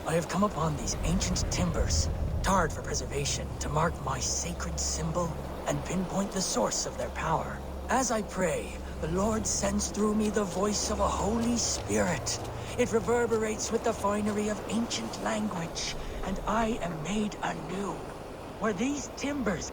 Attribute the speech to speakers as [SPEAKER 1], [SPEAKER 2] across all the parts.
[SPEAKER 1] I have come upon these ancient timbers, tarred for preservation, to mark my sacred symbol and pinpoint the source of their power. As I pray, the Lord sends through me the voice of a Holy Spirit. It reverberates with the finery of ancient language, and I am made anew. Were these timbers...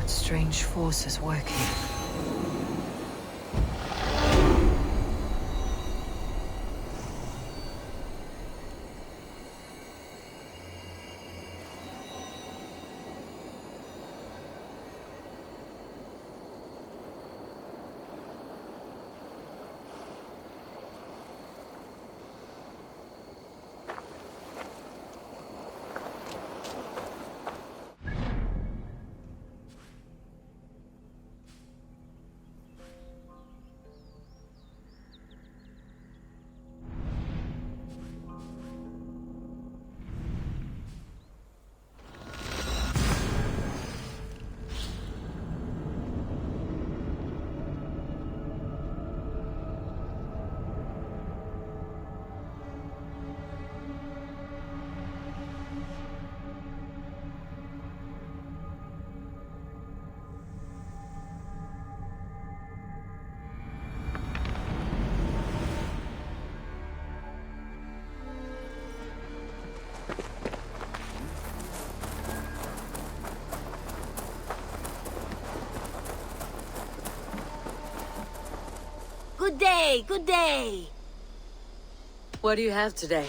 [SPEAKER 2] Strange forces working.
[SPEAKER 3] Good day, good day!
[SPEAKER 2] What do you have today?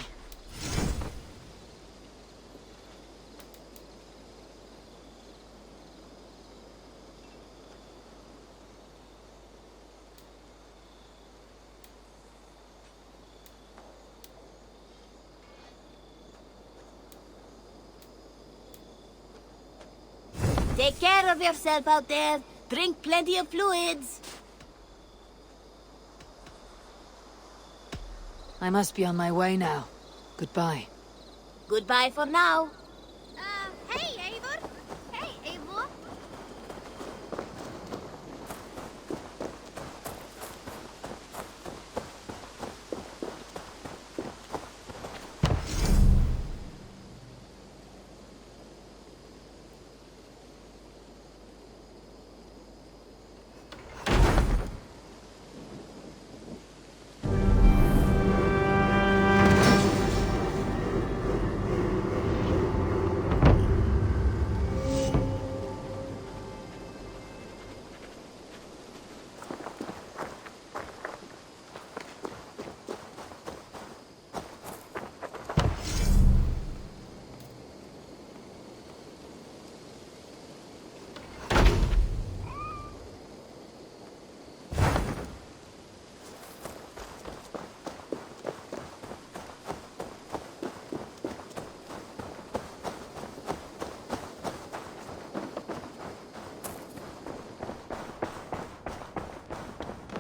[SPEAKER 3] Take care of yourself out there. Drink plenty of fluids.
[SPEAKER 2] I must be on my way now. Goodbye.
[SPEAKER 3] Goodbye for now.
[SPEAKER 4] Hey, Eivor! Hey, Eivor!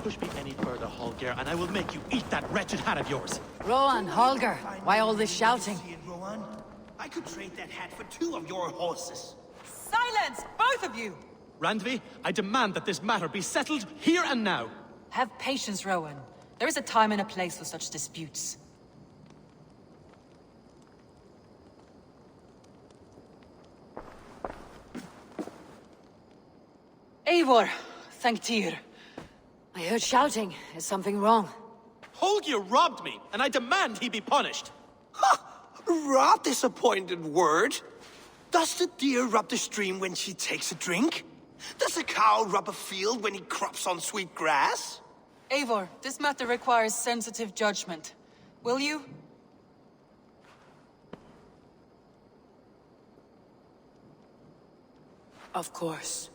[SPEAKER 5] Push me any further, Holger, and I will make you eat that wretched hat of yours.
[SPEAKER 2] Rowan, Holger, why all this shouting?
[SPEAKER 6] Rowan, I could trade that hat for 2 of your horses.
[SPEAKER 7] Silence, both of you!
[SPEAKER 5] RANDVI, I demand that this matter be settled here and now.
[SPEAKER 7] Have patience, Rowan. There is a time and a place for such disputes. Eivor, thank Tyr.
[SPEAKER 2] I heard shouting. Is something wrong?
[SPEAKER 5] Holger robbed me, and I demand he be punished.
[SPEAKER 6] Rob disappointed word. Does the deer rub the stream when she takes a drink? Does a cow rub a field when he crops on sweet grass?
[SPEAKER 7] Eivor, this matter requires sensitive judgment. Will you?
[SPEAKER 2] Of course.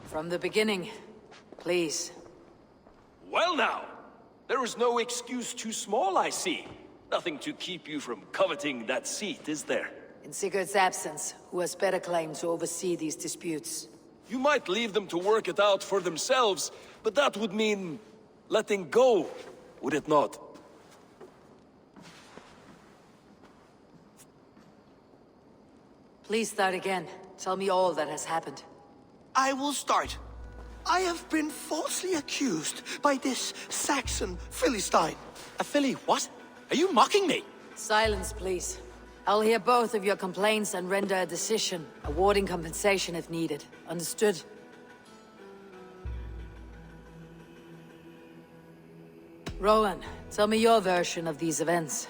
[SPEAKER 2] From the beginning, please.
[SPEAKER 8] Well now, there is no excuse too small, I see. Nothing to keep you from coveting that seat, is there?
[SPEAKER 2] In Sigurd's absence, who has better claim to oversee these disputes?
[SPEAKER 8] You might leave them to work it out for themselves, but that would mean letting go would it not?
[SPEAKER 2] Please start again. Tell me all that has happened.
[SPEAKER 6] I will start. I have been falsely accused by this Saxon Philistine.
[SPEAKER 5] A filly what? Are you mocking me?
[SPEAKER 2] Silence, please. I'll hear both of your complaints and render a decision, awarding compensation if needed. Understood? Rowan, tell me your version of these events.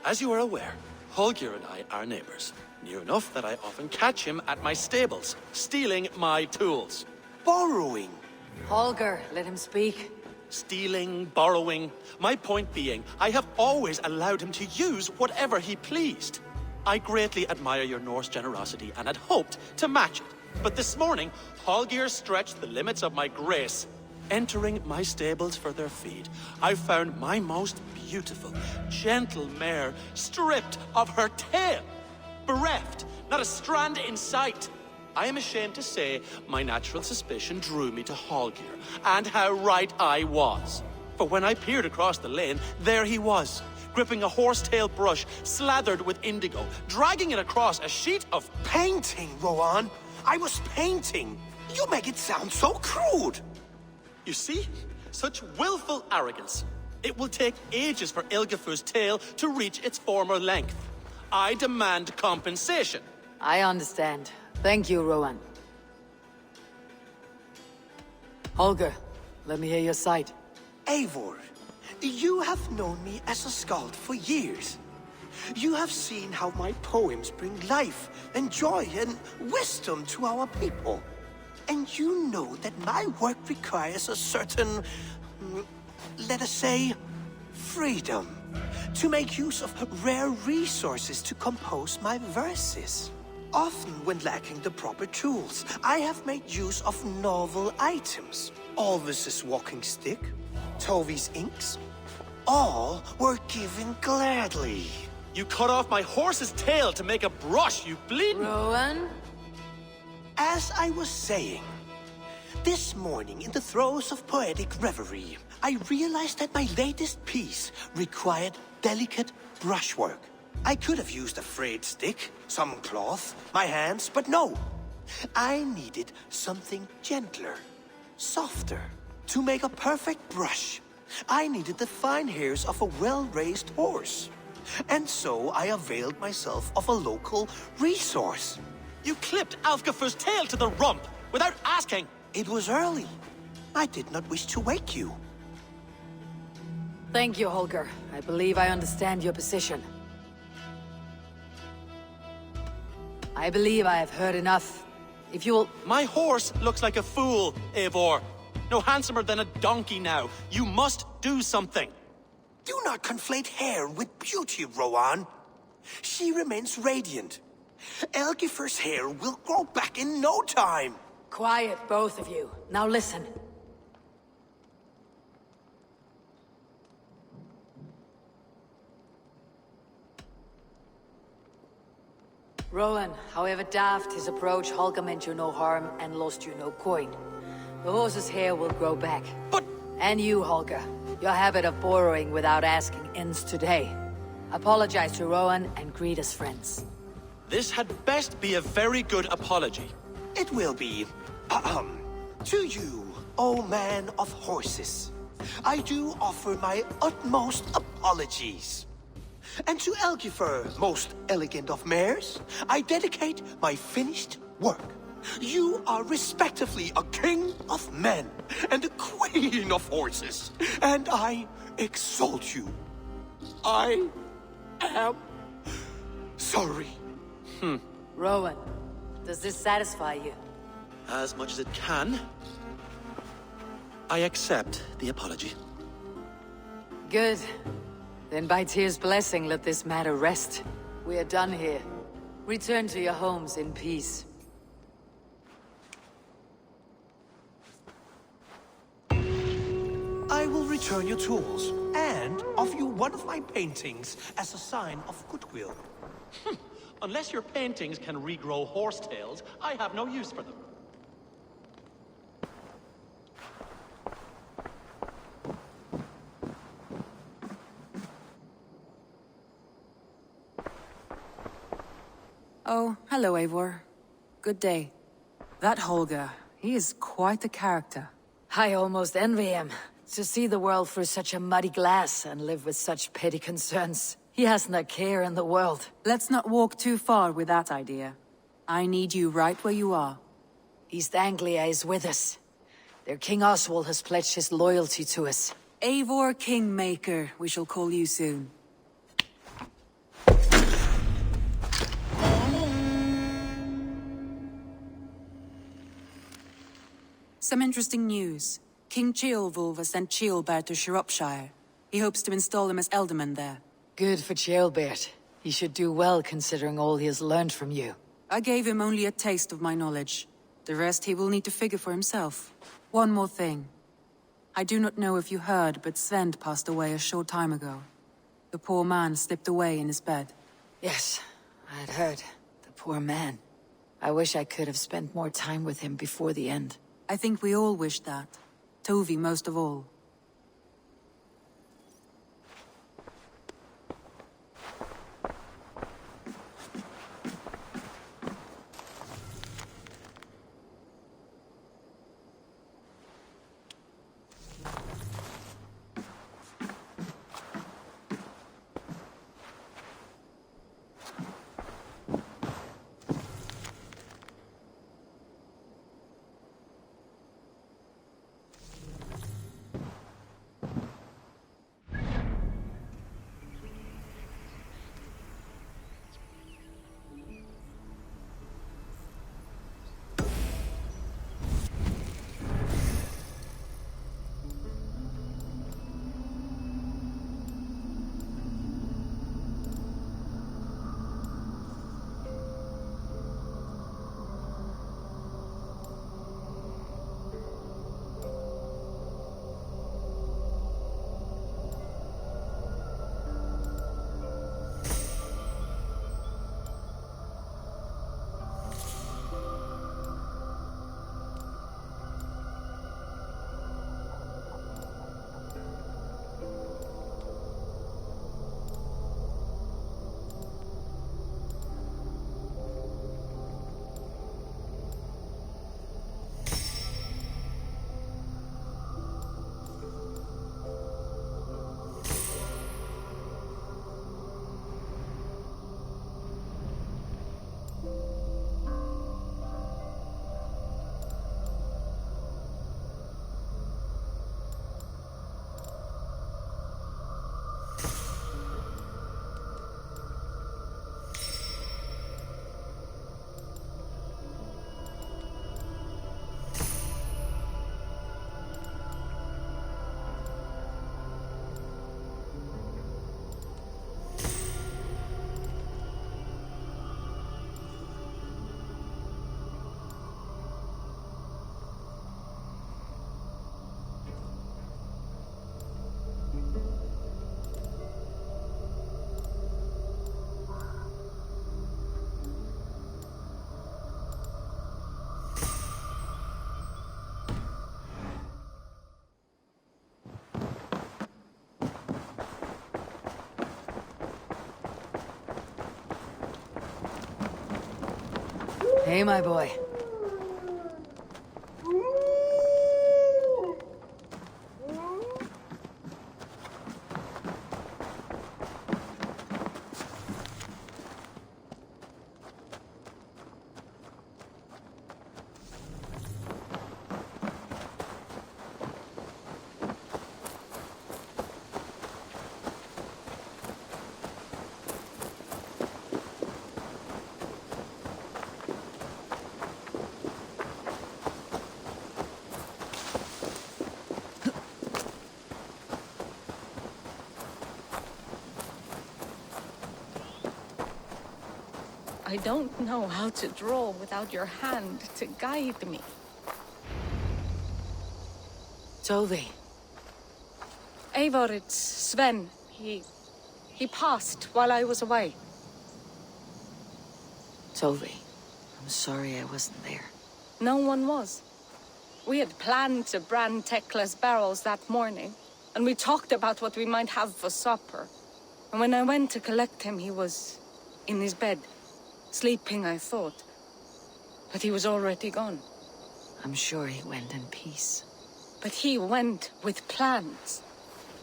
[SPEAKER 5] As you are aware, Holger and I are neighbors. Near enough that I often catch him at my stables, stealing my tools.
[SPEAKER 6] Borrowing.
[SPEAKER 2] Holger, let him speak.
[SPEAKER 5] Stealing, borrowing. My point being, I have always allowed him to use whatever he pleased. I greatly admire your Norse generosity and had hoped to match it. But this morning, Holger stretched the limits of my grace. Entering my stables for their feed, I found my most beautiful, gentle mare stripped of her tail. Bereft, not a strand in sight. I am ashamed to say my natural suspicion drew me to Holger, and how right I was. For when I peered across the lane, there he was, gripping a horsetail brush slathered with indigo, dragging it across a sheet of...
[SPEAKER 6] Painting, Rowan. I was painting. You make it sound so crude.
[SPEAKER 5] You see? Such willful arrogance. It will take ages for Ilgafur's tail to reach its former length. I demand compensation.
[SPEAKER 2] I understand. Thank you, Rowan. Holger, let me hear your side.
[SPEAKER 6] Eivor, you have known me as a skald for years. You have seen how my poems bring life and joy and wisdom to our people. And you know that my work requires a certain, let us say, freedom. To make use of rare resources to compose my verses. Often when lacking the proper tools, I have made use of novel items. Alvis's walking stick, Tovi's inks, all were given gladly.
[SPEAKER 5] You cut off my horse's tail to make a brush, you bleeding...
[SPEAKER 2] Rowan?
[SPEAKER 6] As I was saying, this morning in the throes of poetic reverie, I realized that my latest piece required delicate brushwork. I could have used a frayed stick, some cloth, my hands, but no. I needed something gentler, softer. To make a perfect brush, I needed the fine hairs of a well-raised horse. And so I availed myself of a local resource.
[SPEAKER 5] You clipped Alfgafur's tail to the rump, without asking.
[SPEAKER 6] It was early. I did not wish to wake you.
[SPEAKER 2] Thank you, Holger. I believe I understand your position. I believe I have heard enough. If you will...
[SPEAKER 5] My horse looks like a fool, Eivor. No handsomer than a donkey now. You must do something.
[SPEAKER 6] Do not conflate hair with beauty, Rowan. She remains radiant. Elgifer's hair will grow back in no time.
[SPEAKER 2] Quiet, both of you. Now listen. Rowan, however daft his approach, Holger meant you no harm and lost you no coin. The horse's hair will grow back.
[SPEAKER 5] But...
[SPEAKER 2] And you, Holger. Your habit of borrowing without asking ends today. Apologize to Rowan and greet as friends.
[SPEAKER 5] This had best be a very good apology.
[SPEAKER 6] It will be. To you, O man of horses, I do offer my utmost apologies. And to Elgifer, most elegant of mares, I dedicate my finished work. You are respectively a king of men and a queen of horses, and I exalt you. I am sorry.
[SPEAKER 2] Rowan, does this satisfy you?
[SPEAKER 5] As much as it can. I accept the apology.
[SPEAKER 2] Good. Then by Tyr's blessing, let this matter rest. We are done here. Return to your homes in peace.
[SPEAKER 6] I will return your tools and offer you one of my paintings as a sign of goodwill.
[SPEAKER 5] Unless your paintings can regrow horsetails, I have no use for them.
[SPEAKER 9] Oh, hello, Eivor. Good day. That Holger, he is quite a character.
[SPEAKER 2] I almost envy him. To see the world through such a muddy glass and live with such petty concerns. He hasn't a care in the world.
[SPEAKER 9] Let's not walk too far with that idea. I need you right where you are.
[SPEAKER 2] East Anglia is with us. Their King Oswald has pledged his loyalty to us.
[SPEAKER 9] Eivor Kingmaker, we shall call you soon. Some interesting news. King Ceolwulf has sent Ceolbert to Shropshire. He hopes to install him as Ealdorman there.
[SPEAKER 2] Good for Ceolbert. He should do well considering all he has learned from you.
[SPEAKER 9] I gave him only a taste of my knowledge. The rest he will need to figure for himself. One more thing. I do not know if you heard, but Sven passed away a short time ago. The poor man slipped away in his bed.
[SPEAKER 2] Yes, I had heard. The poor man. I wish I could have spent more time with him before the end.
[SPEAKER 9] I think we all wish that. Tovi most of all.
[SPEAKER 2] Hey, my boy.
[SPEAKER 10] I don't know how to draw without your hand to guide me.
[SPEAKER 2] Tovi.
[SPEAKER 10] Eivor, it's Sven. He passed while I was away.
[SPEAKER 2] Tovi. I'm sorry I wasn't there.
[SPEAKER 10] No one was. We had planned to brand Tekla's barrels that morning, and we talked about what we might have for supper. And when I went to collect him, he was in his bed. Sleeping, I thought. But he was already gone.
[SPEAKER 2] I'm sure he went in peace.
[SPEAKER 10] But he went with plans.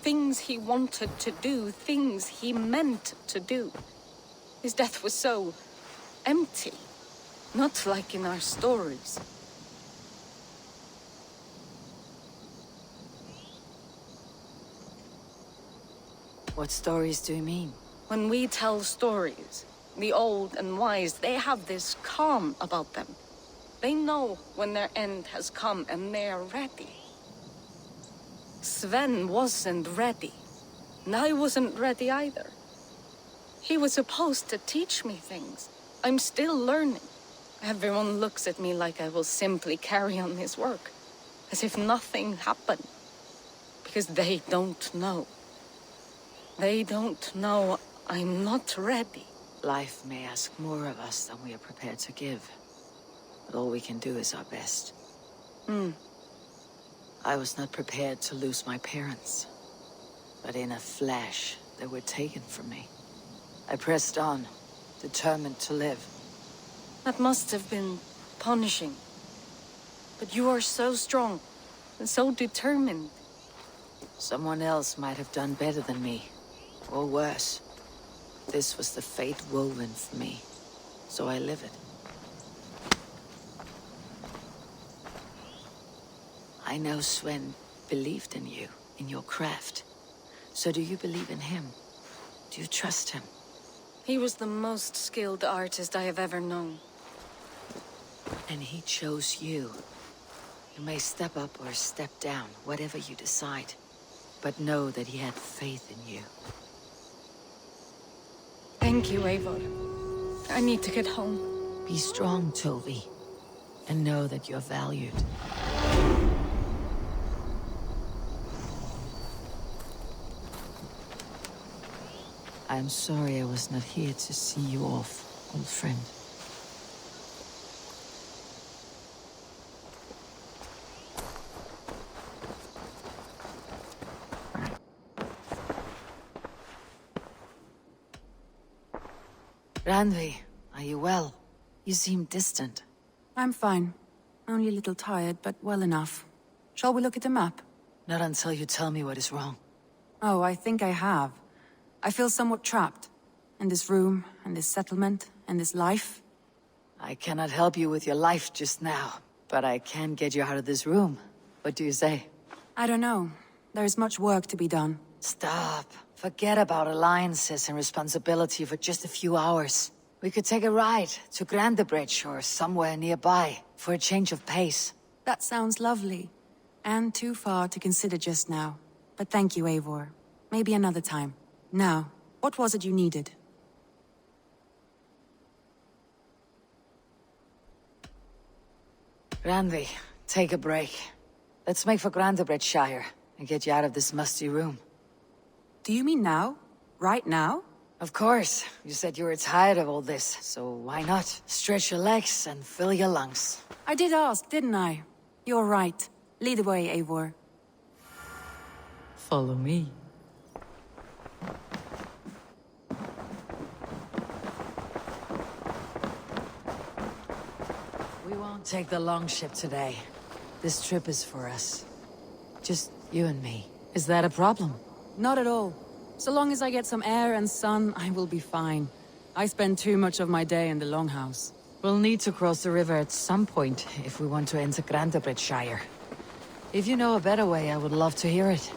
[SPEAKER 10] Things he wanted to do, things he meant to do. His death was so empty. Not like in our stories.
[SPEAKER 2] What stories do you mean?
[SPEAKER 10] When we tell stories, the old and wise, they have this calm about them. They know when their end has come and they are ready. Sven wasn't ready. And I wasn't ready either. He was supposed to teach me things. I'm still learning. Everyone looks at me like I will simply carry on his work. As if nothing happened. Because they don't know. They don't know I'm not ready.
[SPEAKER 2] Life may ask more of us than we are prepared to give. But all we can do is our best. I was not prepared to lose my parents. But in a flash, they were taken from me. I pressed on, determined to live.
[SPEAKER 10] That must have been punishing. But you are so strong, and so determined.
[SPEAKER 2] Someone else might have done better than me, or worse. This was the fate woven for me, so I live it. I know Sven believed in you, in your craft. So do you believe in him? Do you trust him?
[SPEAKER 10] He was the most skilled artist I have ever known.
[SPEAKER 2] And he chose you. You may step up or step down, whatever you decide. But know that he had faith in you.
[SPEAKER 10] Thank you, Eivor. I need to get home.
[SPEAKER 2] Be strong, Tovi. And know that you're valued. I am sorry I was not here to see you off, old friend. RANDVI, are you well? You seem distant.
[SPEAKER 9] I'm fine. Only a little tired, but well enough. Shall we look at the map?
[SPEAKER 2] Not until you tell me what is wrong.
[SPEAKER 9] Oh, I think I have. I feel somewhat trapped. In this room, and this settlement, and this life.
[SPEAKER 2] I cannot help you with your life just now, but I can get you out of this room. What do you say?
[SPEAKER 9] I don't know. There is much work to be done.
[SPEAKER 2] Stop. Forget about alliances and responsibility for just a few hours. We could take a ride to RANDVI or somewhere nearby for a change of pace.
[SPEAKER 9] That sounds lovely. And too far to consider just now. But thank you, Eivor. Maybe another time. Now, what was it you needed?
[SPEAKER 2] RANDVI, take a break. Let's make for RANDVI and get you out of this musty room.
[SPEAKER 9] Do you mean now? Right now?
[SPEAKER 2] Of course. You said you were tired of all this, so why not? Stretch your legs and fill your lungs.
[SPEAKER 9] I did ask, didn't I? You're right. Lead the way, Eivor.
[SPEAKER 2] Follow me. We won't take the long ship today. This trip is for us. Just you and me. Is that a problem?
[SPEAKER 9] Not at all. So long as I get some air and sun, I will be fine. I spend too much of my day in the Longhouse.
[SPEAKER 2] We'll need to cross the river at some point if we want to enter RANDVI. If you know a better way, I would love to hear it.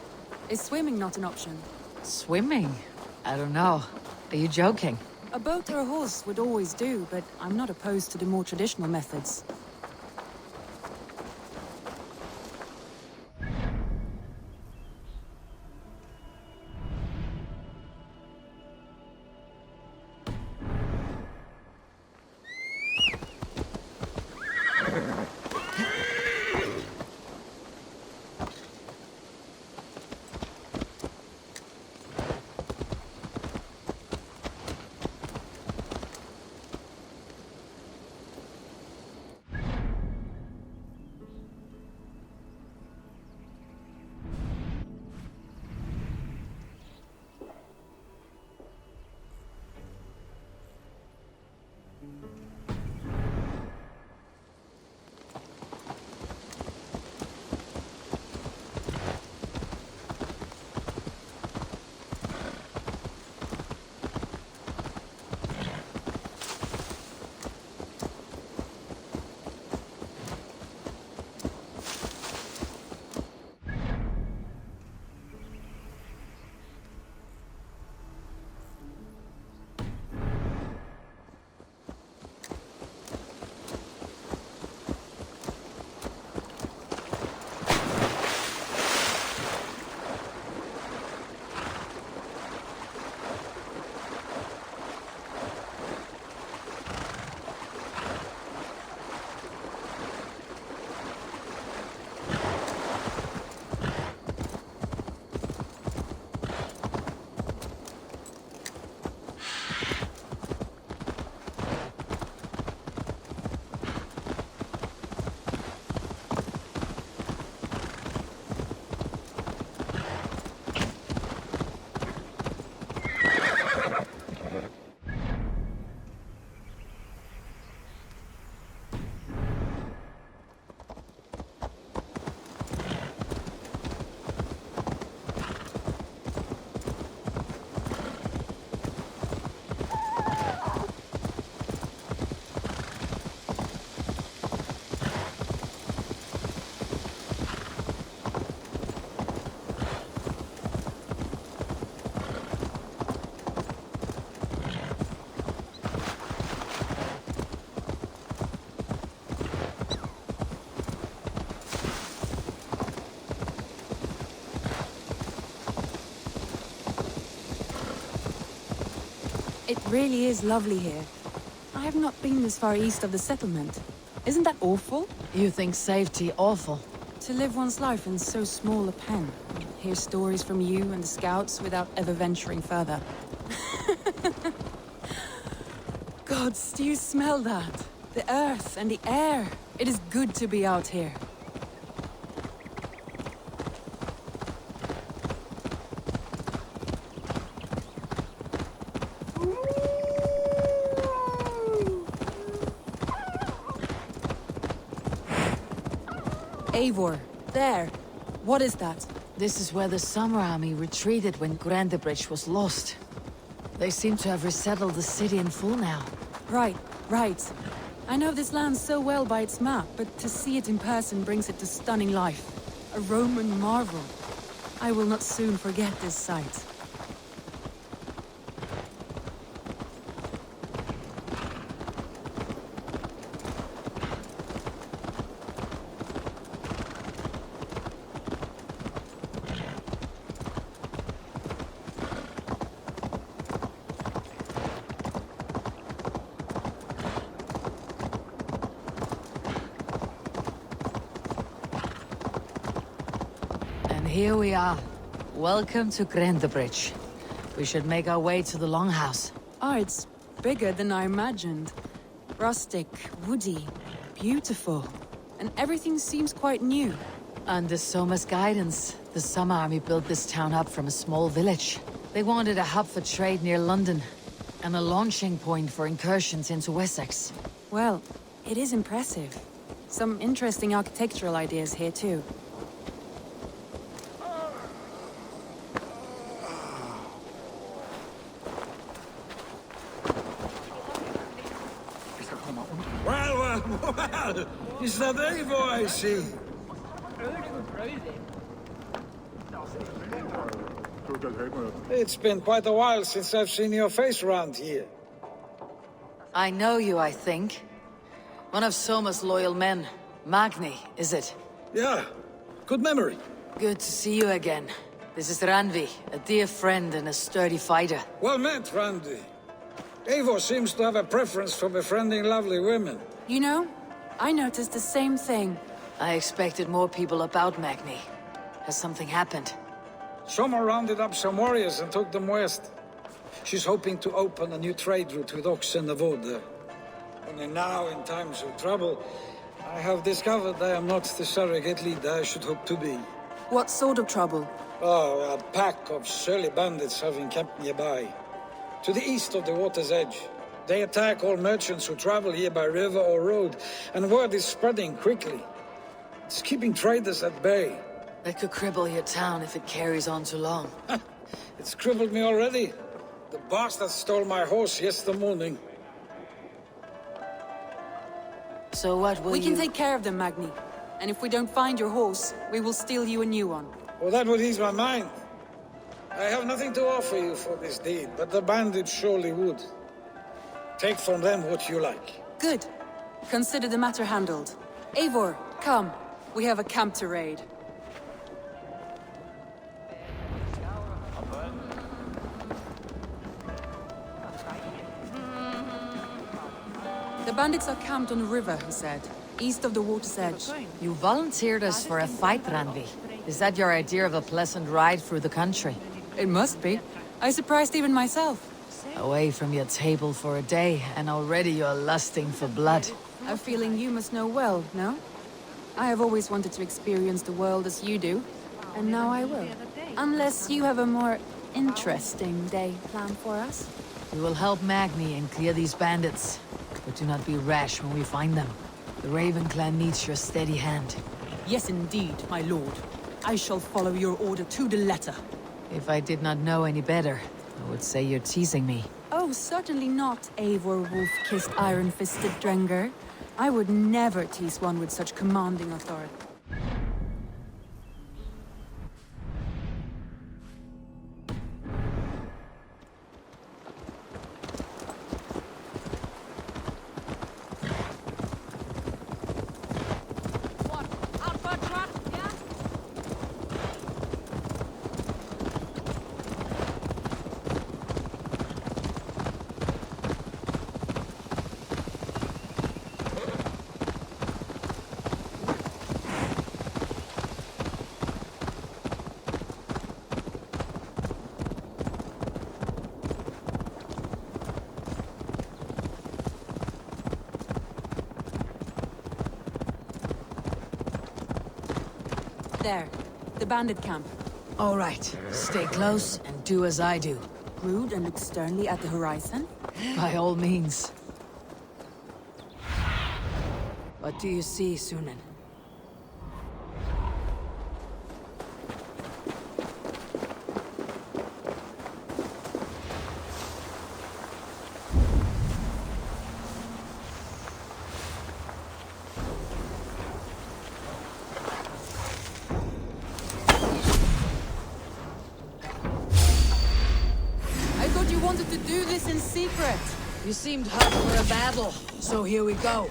[SPEAKER 9] Is swimming not an option?
[SPEAKER 2] Swimming? I don't know. Are you joking?
[SPEAKER 9] A boat or a horse would always do, but I'm not opposed to the more traditional methods. It really is lovely here. I have not been this far east of the settlement. Isn't that awful?
[SPEAKER 2] You think safety awful?
[SPEAKER 9] To live one's life in so small a pen. Hear stories from you and the scouts without ever venturing further. Gods, do you smell that? The earth and the air. It is good to be out here. Eivor, there. What is that?
[SPEAKER 2] This is where the Summer Army retreated when Grandebridge was lost. They seem to have resettled the city in full now.
[SPEAKER 9] Right. I know this land so well by its map, but to see it in person brings it to stunning life. A Roman marvel. I will not soon forget this sight.
[SPEAKER 2] Here we are. Welcome to Grandebridge. We should make our way to the Longhouse.
[SPEAKER 9] Oh, it's bigger than I imagined. Rustic, woody, beautiful. And everything seems quite new.
[SPEAKER 2] Under Soma's guidance, the Summer Army built this town up from a small village. They wanted a hub for trade near London, and a launching point for incursions into Wessex.
[SPEAKER 9] Well, it is impressive. Some interesting architectural ideas here too.
[SPEAKER 11] Well, is that Eivor I see? It's been quite a while since I've seen your face around here.
[SPEAKER 2] I know you, I think. One of Soma's loyal men. Magni, is it?
[SPEAKER 11] Yeah, good memory.
[SPEAKER 2] Good to see you again. This is RANDVI, a dear friend and a sturdy fighter.
[SPEAKER 11] Well met, RANDVI. Eivor seems to have a preference for befriending lovely women.
[SPEAKER 9] You know, I noticed the same thing.
[SPEAKER 2] I expected more people about Magni. Has something happened?
[SPEAKER 11] Soma rounded up some warriors and took them west. She's hoping to open a new trade route with Oxen of Wood. Only now, in times of trouble, I have discovered I am not the surrogate leader I should hope to be.
[SPEAKER 9] What sort of trouble?
[SPEAKER 11] Oh, a pack of surly bandits have encamped nearby. To the east of the water's edge. They attack all merchants who travel here by river or road, and word is spreading quickly. It's keeping traders at bay.
[SPEAKER 2] That could cripple your town if it carries on too long.
[SPEAKER 11] It's crippled me already. The bastard stole my horse yesterday morning.
[SPEAKER 2] So what will
[SPEAKER 9] We can take care of them, Magni. And if we don't find your horse, we will steal you a new one.
[SPEAKER 11] Well, that would ease my mind. I have nothing to offer you for this deed, but the bandits surely would. Take from them what you like.
[SPEAKER 9] Good. Consider the matter handled. Eivor, come. We have a camp to raid. The bandits are camped on the river, he said. East of the water's edge.
[SPEAKER 2] You volunteered us for a fight, RANDVI. Is that your idea of a pleasant ride through the country?
[SPEAKER 9] It must be. I surprised even myself.
[SPEAKER 2] Away from your table for a day, and already you're lusting for blood.
[SPEAKER 9] A feeling you must know well, no? I have always wanted to experience the world as you do, and now I will. Unless you have a more interesting day planned for us.
[SPEAKER 2] We will help Magni and clear these bandits, but do not be rash when we find them. The Raven clan needs your steady hand.
[SPEAKER 9] Yes, indeed, my lord. I shall follow your order to the letter.
[SPEAKER 2] If I did not know any better, I would say you're teasing me.
[SPEAKER 9] Oh, certainly not, Eivor wolf-kissed iron-fisted Drenger. I would never tease one with such commanding authority. There. The bandit camp.
[SPEAKER 2] All right. Stay close and do as I do.
[SPEAKER 9] Rude and look sternly at the horizon?
[SPEAKER 2] By all means. What do you see, Sunan?
[SPEAKER 9] To do this in secret.
[SPEAKER 2] You seemed hot for a battle, so here we go.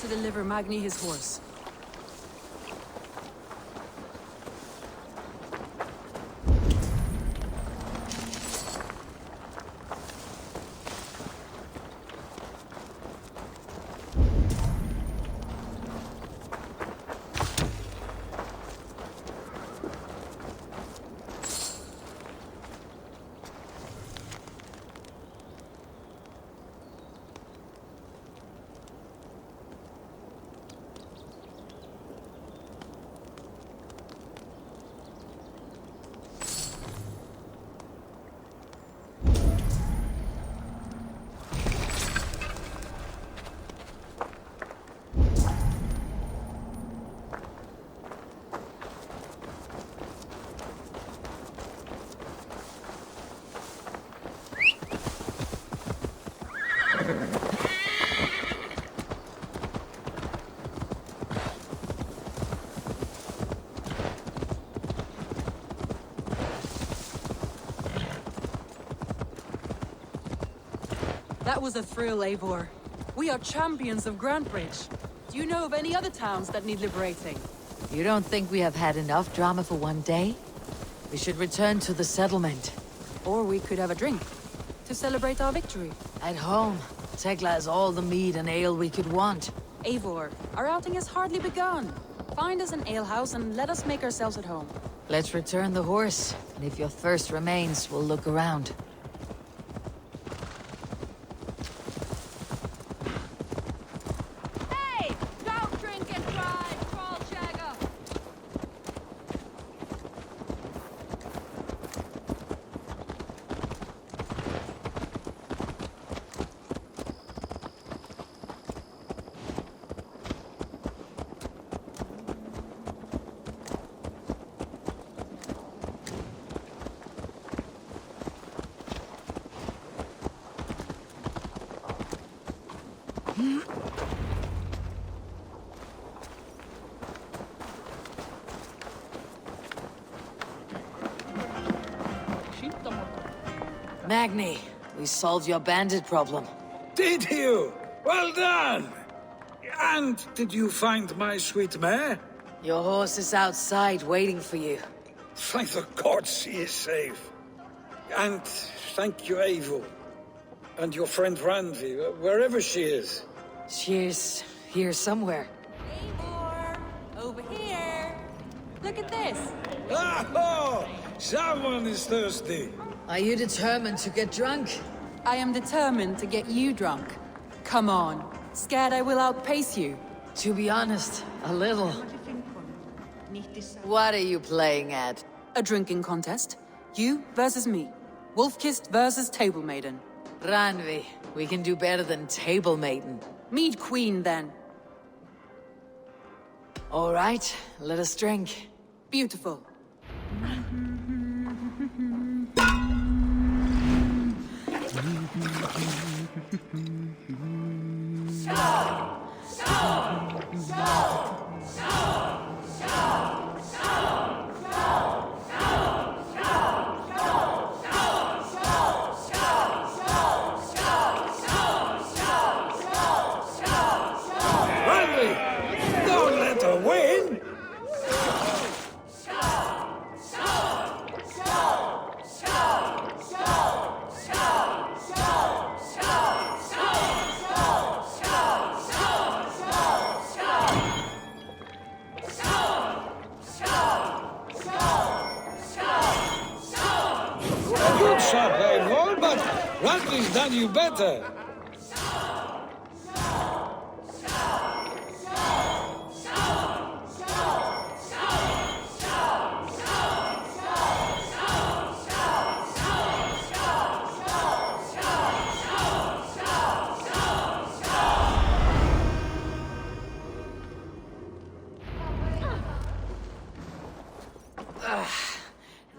[SPEAKER 9] To deliver Magni his horse. That was a thrill, Eivor. We are champions of Grantbridge. Do you know of any other towns that need liberating?
[SPEAKER 2] You don't think we have had enough drama for one day? We should return to the settlement.
[SPEAKER 9] Or we could have a drink, to celebrate our victory.
[SPEAKER 2] At home, Tekla has all the mead and ale we could want.
[SPEAKER 9] Eivor, our outing has hardly begun. Find us an alehouse and let us make ourselves at home.
[SPEAKER 2] Let's return the horse, and if your thirst remains, we'll look around. Magni, we solved your bandit problem.
[SPEAKER 11] Did you? Well done! And did you find my sweet mare?
[SPEAKER 2] Your horse is outside waiting for you.
[SPEAKER 11] Thank the gods she is safe. And thank you, Eivor. And your friend RANDVI, wherever she is.
[SPEAKER 2] She's here somewhere.
[SPEAKER 9] Eivor! Over here! Look at this!
[SPEAKER 11] Oh! Someone is thirsty!
[SPEAKER 2] Are you determined to get drunk?
[SPEAKER 9] I am determined to get you drunk. Come on. Scared I will outpace you?
[SPEAKER 2] To be honest, a little. What are you playing at?
[SPEAKER 9] A drinking contest. You versus me. Wolf-kissed versus table maiden.
[SPEAKER 2] RANDVI, we can do better than table maiden.
[SPEAKER 9] Mead queen, then.
[SPEAKER 2] All right, let us drink.
[SPEAKER 9] Beautiful.
[SPEAKER 11] RANDVI! Don't let her win! A good shot, Eivor, but RANDVI's done you better.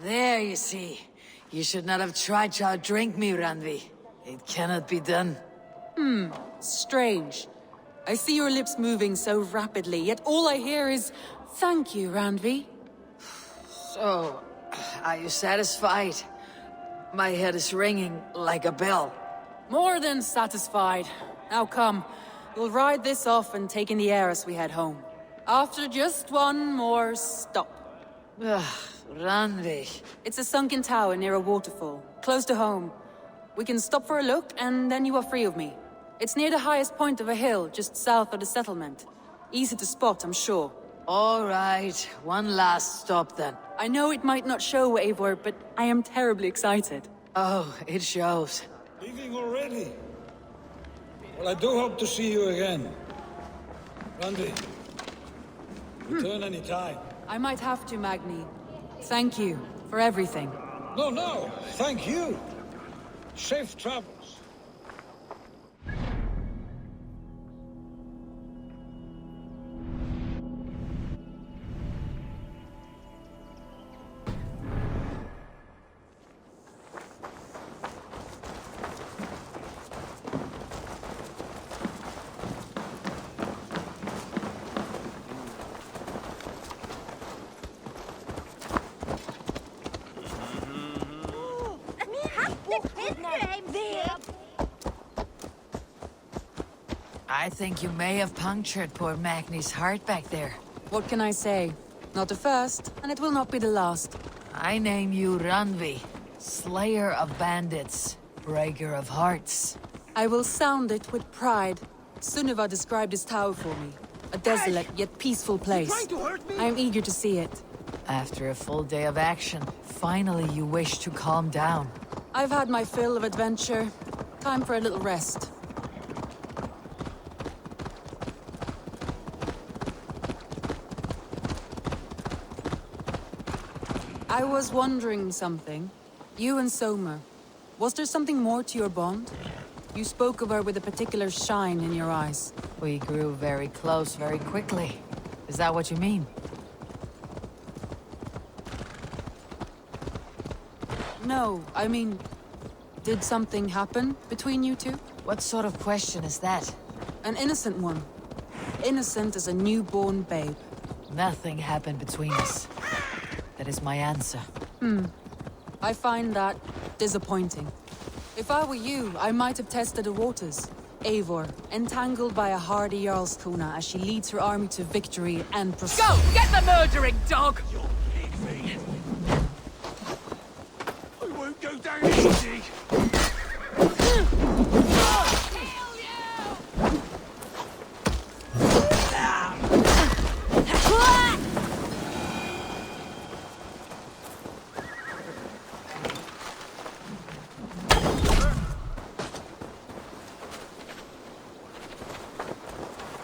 [SPEAKER 2] There, you see. You should not have tried to outdrink me, RANDVI. It cannot be done.
[SPEAKER 9] Strange. I see your lips moving so rapidly, yet all I hear is, "Thank you, RANDVI."
[SPEAKER 2] So, are you satisfied? My head is ringing like a bell.
[SPEAKER 9] More than satisfied. Now come, we'll ride this off and take in the air as we head home. After just one more stop.
[SPEAKER 2] RANDVI.
[SPEAKER 9] It's a sunken tower near a waterfall, close to home. We can stop for a look, and then you are free of me. It's near the highest point of a hill, just south of the settlement. Easy to spot, I'm sure.
[SPEAKER 2] All right, one last stop then.
[SPEAKER 9] I know it might not show, Eivor, but I am terribly excited.
[SPEAKER 2] Oh, it shows.
[SPEAKER 11] Leaving already? Well, I do hope to see you again. RANDVI, return any time.
[SPEAKER 9] I might have to, Magni. Thank you for everything.
[SPEAKER 11] No, thank you. Safe travels.
[SPEAKER 2] I think you may have punctured poor Magni's heart back there.
[SPEAKER 9] What can I say? Not the first, and it will not be the last.
[SPEAKER 2] I name you RANDVI, Slayer of Bandits, Breaker of Hearts.
[SPEAKER 9] I will sound it with pride. Sunniva described this tower for me. A desolate yet peaceful place. I am eager to see it.
[SPEAKER 2] After a full day of action, finally you wish to calm down.
[SPEAKER 9] I've had my fill of adventure. Time for a little rest. I was wondering something. You and Soma. Was there something more to your bond? You spoke of her with a particular shine in your eyes.
[SPEAKER 2] We grew very close very quickly. Is that what you mean?
[SPEAKER 9] No, I mean... Did something happen between you two?
[SPEAKER 2] What sort of question is that?
[SPEAKER 9] An innocent one. Innocent as a newborn babe.
[SPEAKER 2] Nothing happened between us. That is my answer.
[SPEAKER 9] I find that disappointing. If I were you, I might have tested the waters. Eivor, entangled by a hardy Jarlskona as she leads her army to victory and
[SPEAKER 2] Go! Get the murdering dog!
[SPEAKER 8] I won't go down easy.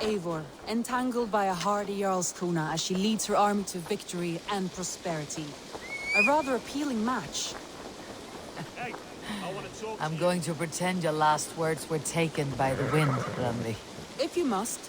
[SPEAKER 9] Eivor, entangled by a hardy Jarlskona as she leads her army to victory and prosperity. A rather appealing match.
[SPEAKER 8] Hey, I want to talk
[SPEAKER 2] I'm going to pretend your last words were taken by the wind, RANDVI.
[SPEAKER 9] If you must.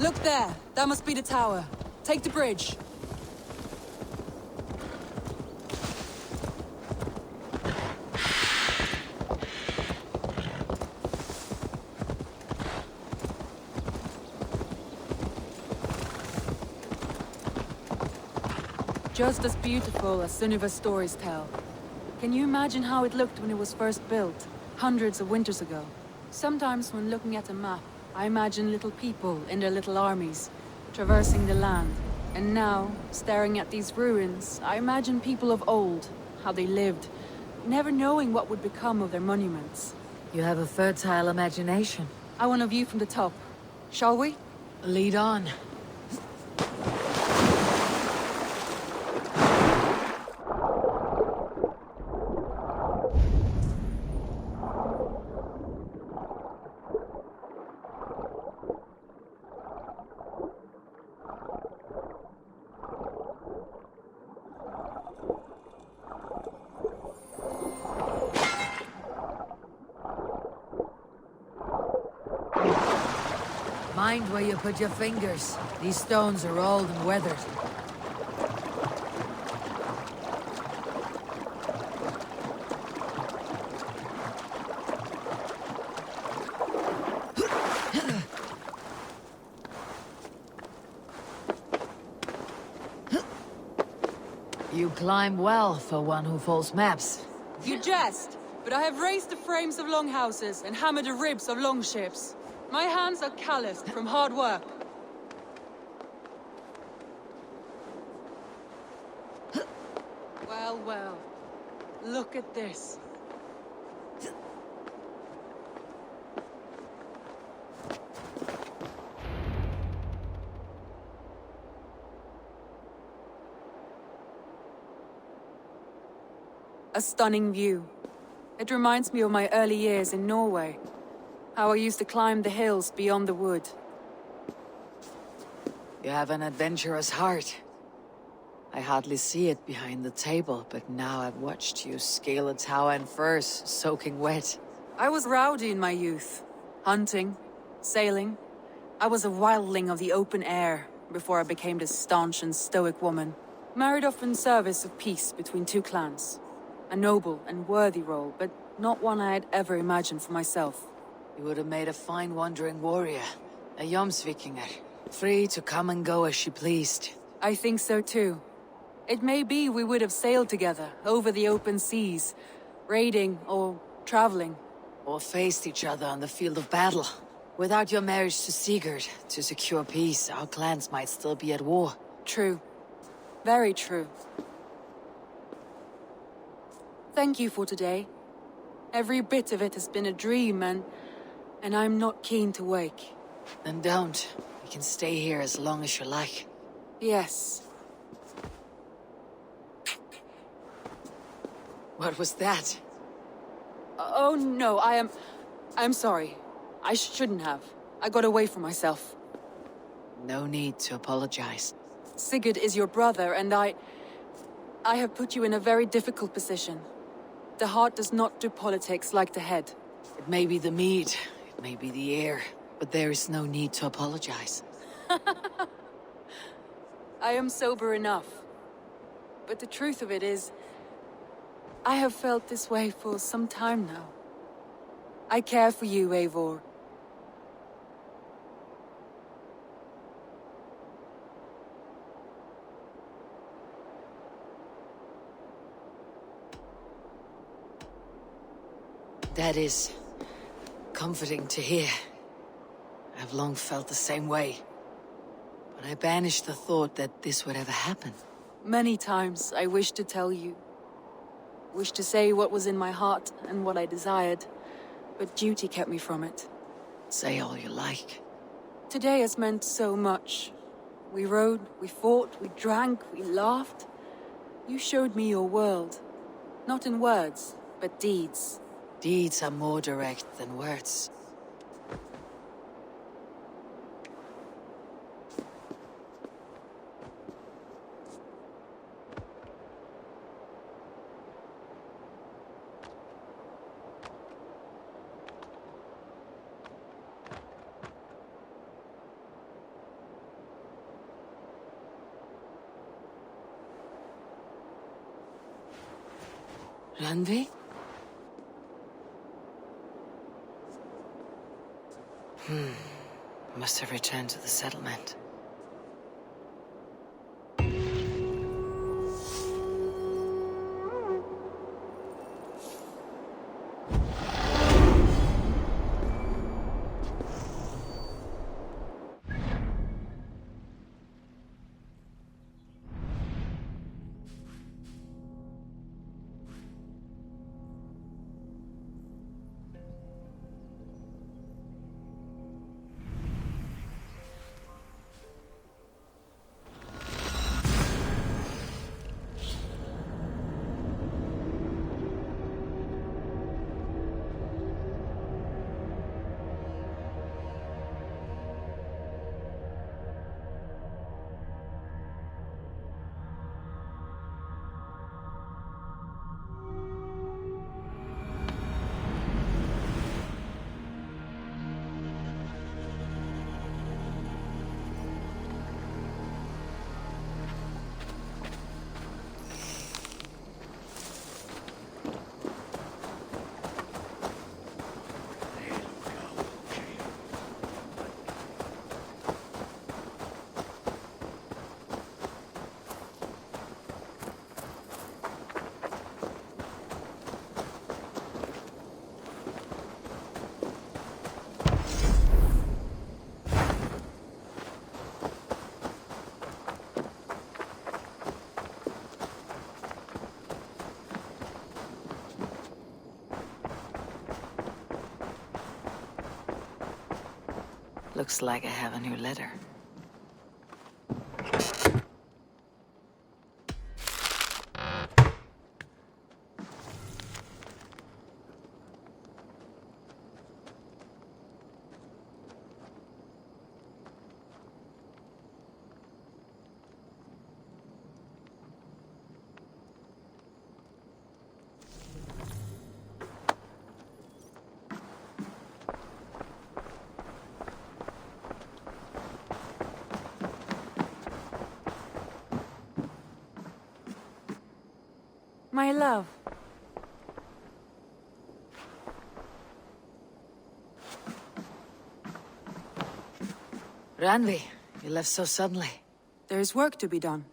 [SPEAKER 9] Look there! That must be the tower. Take the bridge. Just as beautiful as Sunniva's stories tell. Can you imagine how it looked when it was first built, hundreds of winters ago? Sometimes when looking at a map, I imagine little people in their little armies, traversing the land. And now, staring at these ruins, I imagine people of old, how they lived, never knowing what would become of their monuments.
[SPEAKER 2] You have a fertile imagination.
[SPEAKER 9] I want a view from the top. Shall we?
[SPEAKER 2] Lead on. Mind where you put your fingers. These stones are old and weathered. You climb well for one who folds maps.
[SPEAKER 9] You jest, but I have raised the frames of longhouses and hammered the ribs of longships. My hands are calloused from hard work. Well, well. Look at this. A stunning view. It reminds me of my early years in Norway. How I used to climb the hills beyond the wood.
[SPEAKER 2] You have an adventurous heart. I hardly see it behind the table, but now I've watched you scale a tower in furs, soaking wet.
[SPEAKER 9] I was rowdy in my youth. Hunting, sailing. I was a wildling of the open air, before I became this staunch and stoic woman. Married off in service of peace between two clans. A noble and worthy role, but not one I had ever imagined for myself.
[SPEAKER 2] You would have made a fine wandering warrior. A Jomsvikinger. Free to come and go as she pleased.
[SPEAKER 9] I think so too. It may be we would have sailed together, over the open seas. Raiding, or traveling.
[SPEAKER 2] Or faced each other on the field of battle. Without your marriage to Sigurd, to secure peace, our clans might still be at war.
[SPEAKER 9] True. Very true. Thank you for today. Every bit of it has been a dream, and I'm not keen to wake.
[SPEAKER 2] Then don't. We can stay here as long as you like.
[SPEAKER 9] Yes.
[SPEAKER 2] What was that?
[SPEAKER 9] Oh no, I'm sorry. I shouldn't have. I got away from myself.
[SPEAKER 2] No need to apologize.
[SPEAKER 9] Sigurd is your brother, and I have put you in a very difficult position. The heart does not do politics like the head.
[SPEAKER 2] It may be the meat, it may be the air, But there is no need to apologize.
[SPEAKER 9] I am sober enough. But the truth of it is, I have felt this way for some time now. I care for you, Eivor.
[SPEAKER 2] That is comforting to hear. I've long felt the same way. But I banished the thought that this would ever happen.
[SPEAKER 9] Many times I wished to tell you. Wished to say what was in my heart and what I desired. But duty kept me from it.
[SPEAKER 2] Say all you like.
[SPEAKER 9] Today has meant so much. We rode, we fought, we drank, we laughed. You showed me your world. Not in words, but deeds.
[SPEAKER 2] Deeds are more direct than words. RANDVI? Must have returned to the settlement. Looks like I have a new letter.
[SPEAKER 9] My love.
[SPEAKER 2] RANDVI, you left so suddenly.
[SPEAKER 9] There is work to be done.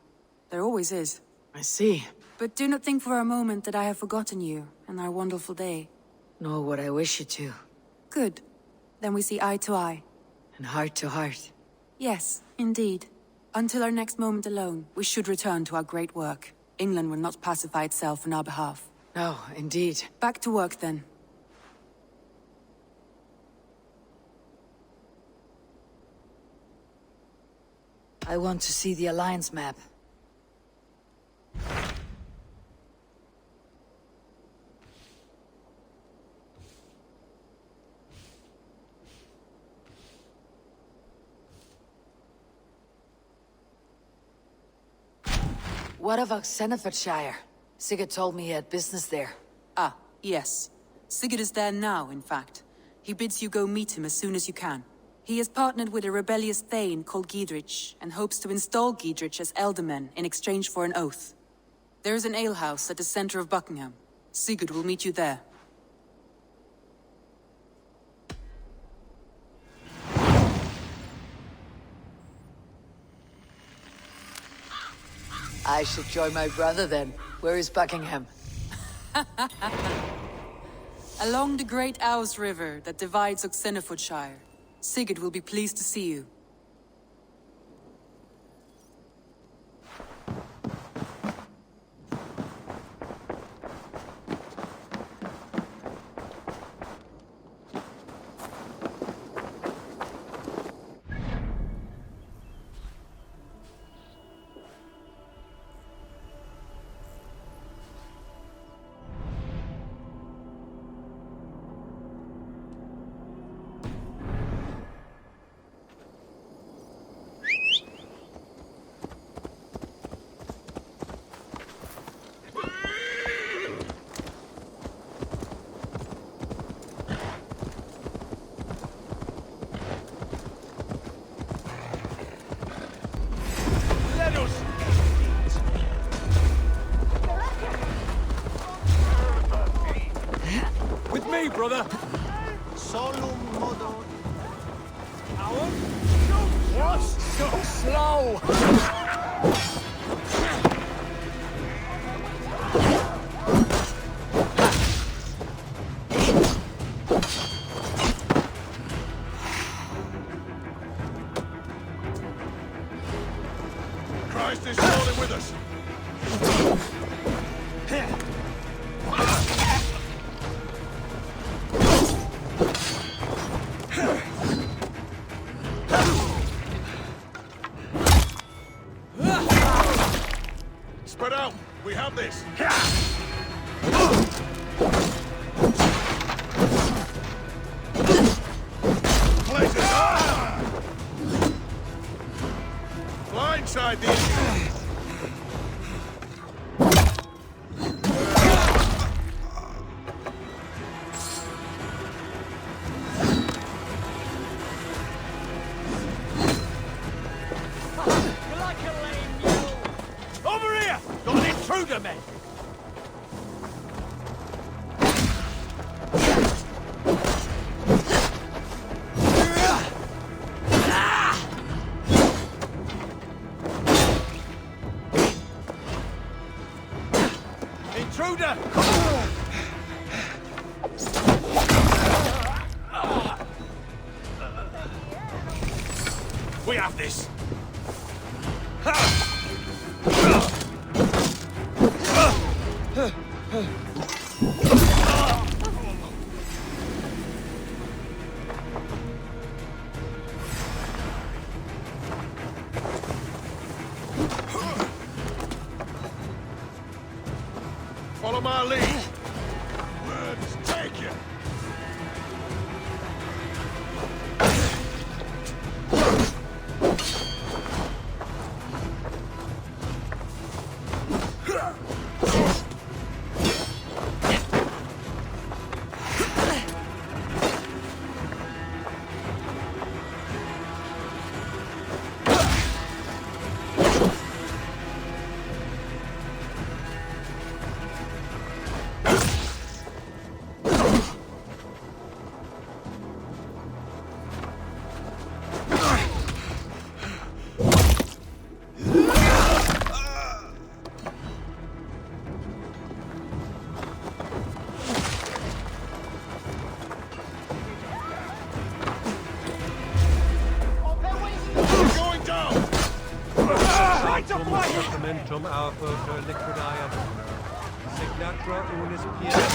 [SPEAKER 9] There always is.
[SPEAKER 2] I see.
[SPEAKER 9] But do not think for a moment that I have forgotten you and our wonderful day.
[SPEAKER 2] Nor would I wish you to.
[SPEAKER 9] Good. Then we see eye to eye.
[SPEAKER 2] And heart to heart.
[SPEAKER 9] Yes, indeed. Until our next moment alone, we should return to our great work. England will not pacify itself on our behalf.
[SPEAKER 2] No, indeed.
[SPEAKER 9] Back to work, then.
[SPEAKER 2] I want to see the Alliance map. What of Oxenfordshire? Sigurd told me he had business there.
[SPEAKER 9] Ah, yes. Sigurd is there now, in fact. He bids you go meet him as soon as you can. He has partnered with a rebellious Thane called Giedrich, and hopes to install Giedrich as Elderman in exchange for an oath. There is an alehouse at the center of Buckingham. Sigurd will meet you there.
[SPEAKER 2] I should join my brother then. Where is Buckingham?
[SPEAKER 9] Along the great Ouse River that divides Oxenfordshire. Sigurd will be pleased to see you.
[SPEAKER 8] Brother.
[SPEAKER 6] Solum modo.
[SPEAKER 8] Howard? What? So slow!
[SPEAKER 12] Christ is surely with us. Spread out. We have this. Places. Blindside the enemy.
[SPEAKER 8] Men. Intruder! We have this.
[SPEAKER 12] Follow my lead. Words take you.
[SPEAKER 13] Momentum aufer liquidaia bona. Signatra unis pies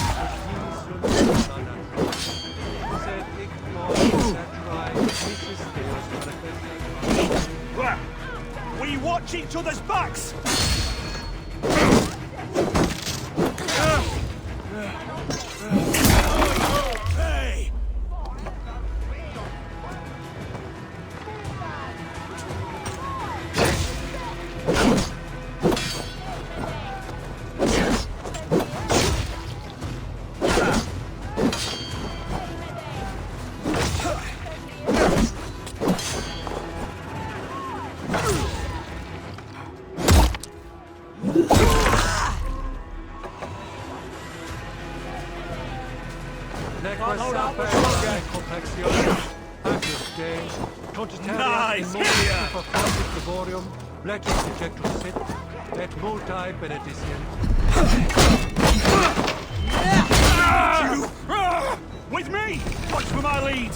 [SPEAKER 13] sum sanat. Sed ic mors satrai misis Deus manifestat.
[SPEAKER 8] We watch each other's backs! Hey!
[SPEAKER 13] Nice! With me! Watch for my lead!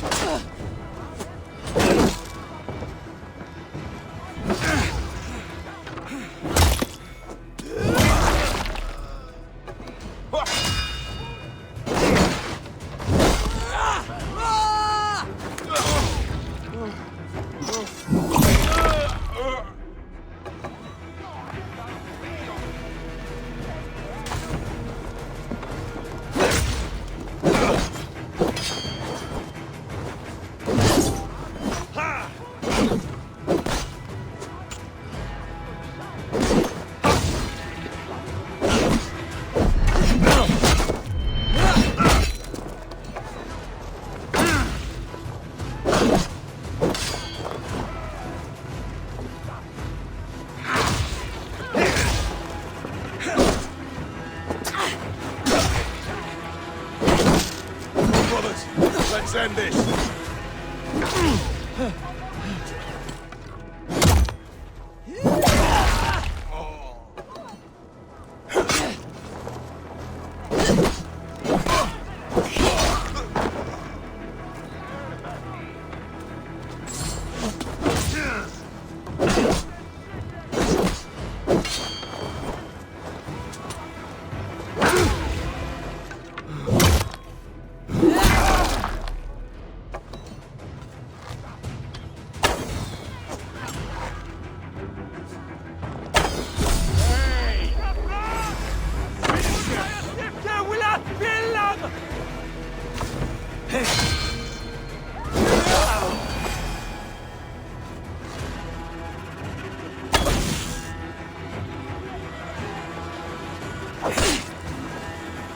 [SPEAKER 12] Let's end this.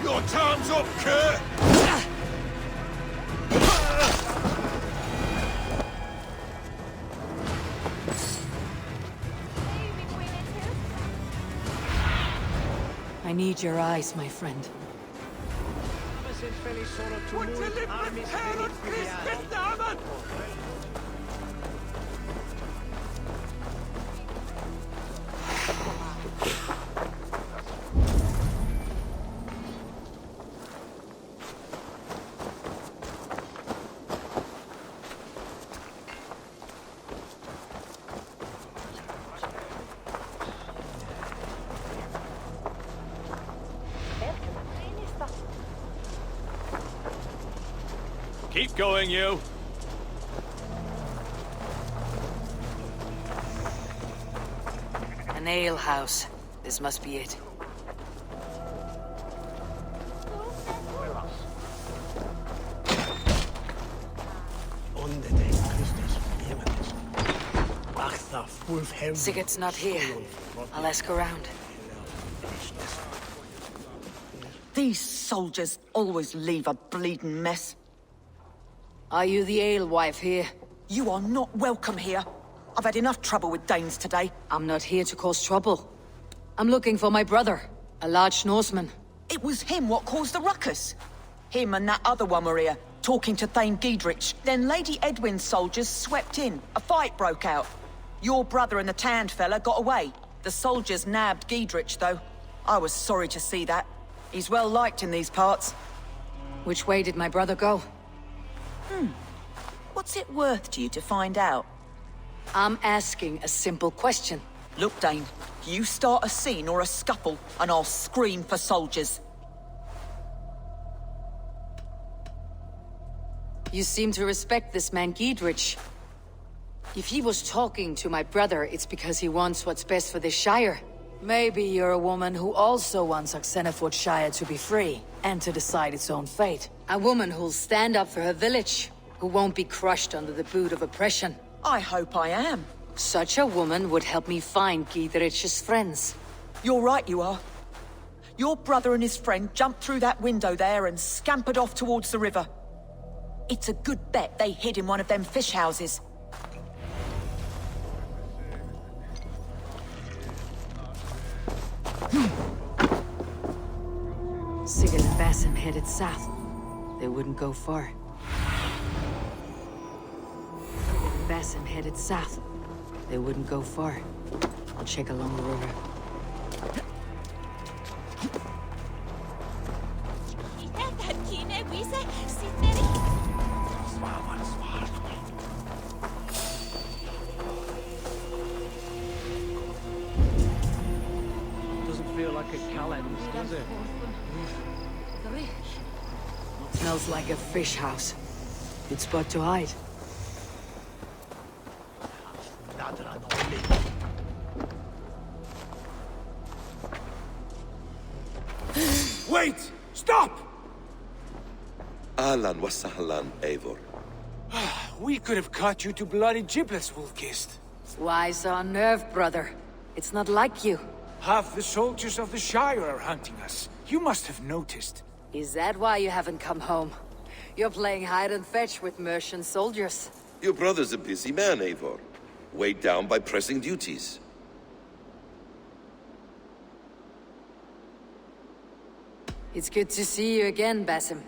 [SPEAKER 12] Your time's up, Kurt!
[SPEAKER 2] I need your eyes, my friend.
[SPEAKER 8] Keep going, you.
[SPEAKER 2] An ale house. This must be it. Sigurd's not here. I'll ask around.
[SPEAKER 14] These soldiers always leave a bleeding mess.
[SPEAKER 2] Are you the alewife here?
[SPEAKER 14] You are not welcome here. I've had enough trouble with Danes today.
[SPEAKER 2] I'm not here to cause trouble. I'm looking for my brother, a large Norseman.
[SPEAKER 14] It was him what caused the ruckus. Him and that other one were here, talking to Thane Giedrich. Then Lady Edwin's soldiers swept in. A fight broke out. Your brother and the tanned fella got away. The soldiers nabbed Giedrich, though. I was sorry to see that. He's well liked in these parts.
[SPEAKER 2] Which way did my brother go?
[SPEAKER 14] What's it worth to you to find out?
[SPEAKER 2] I'm asking a simple question.
[SPEAKER 14] Look, Dane, you start a scene or a scuffle, and I'll scream for soldiers.
[SPEAKER 2] You seem to respect this man Giedrich. If he was talking to my brother, it's because he wants what's best for this Shire. Maybe you're a woman who also wants Oxenford Shire to be free, and to decide its own fate. A woman who'll stand up for her village, who won't be crushed under the boot of oppression.
[SPEAKER 14] I hope I am.
[SPEAKER 2] Such a woman would help me find Giedrich's friends.
[SPEAKER 14] You're right, you are. Your brother and his friend jumped through that window there and scampered off towards the river. It's a good bet they hid in one of them fish houses.
[SPEAKER 2] Sigurd and Basim headed south. they wouldn't go far. Basim headed south. They wouldn't go far. I'll check along the river.
[SPEAKER 11] Doesn't feel like a calendar, does it?
[SPEAKER 2] Smells like a fish house. Good spot to hide.
[SPEAKER 11] Wait! Stop!
[SPEAKER 12] Ahlan wa sahlan, Eivor.
[SPEAKER 11] We could have cut you to bloody giblets, Wolf-Kissed.
[SPEAKER 2] Why so unnerved, brother? It's not like you.
[SPEAKER 11] Half the soldiers of the Shire are hunting us. You must have noticed.
[SPEAKER 2] Is that why you haven't come home? You're playing hide and fetch with Mercian soldiers.
[SPEAKER 12] Your brother's a busy man, Eivor. Weighed down by pressing duties.
[SPEAKER 2] It's good to see you again, Basim.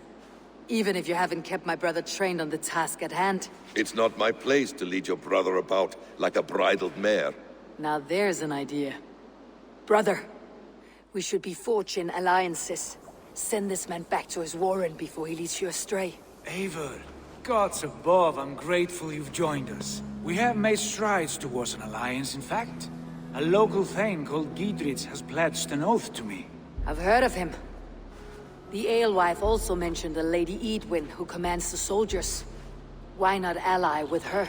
[SPEAKER 2] Even if you haven't kept my brother trained on the task at hand.
[SPEAKER 12] It's not my place to lead your brother about like a bridled mare.
[SPEAKER 2] Now there's an idea. Brother, we should be forging alliances. Send this man back to his warren before he leads you astray.
[SPEAKER 11] Eivor, gods above, I'm grateful you've joined us. We have made strides towards an alliance, in fact. A local thane called Giedrich has pledged an oath to me.
[SPEAKER 2] I've heard of him. The alewife also mentioned a Lady Eadwyn who commands the soldiers. Why not ally with her?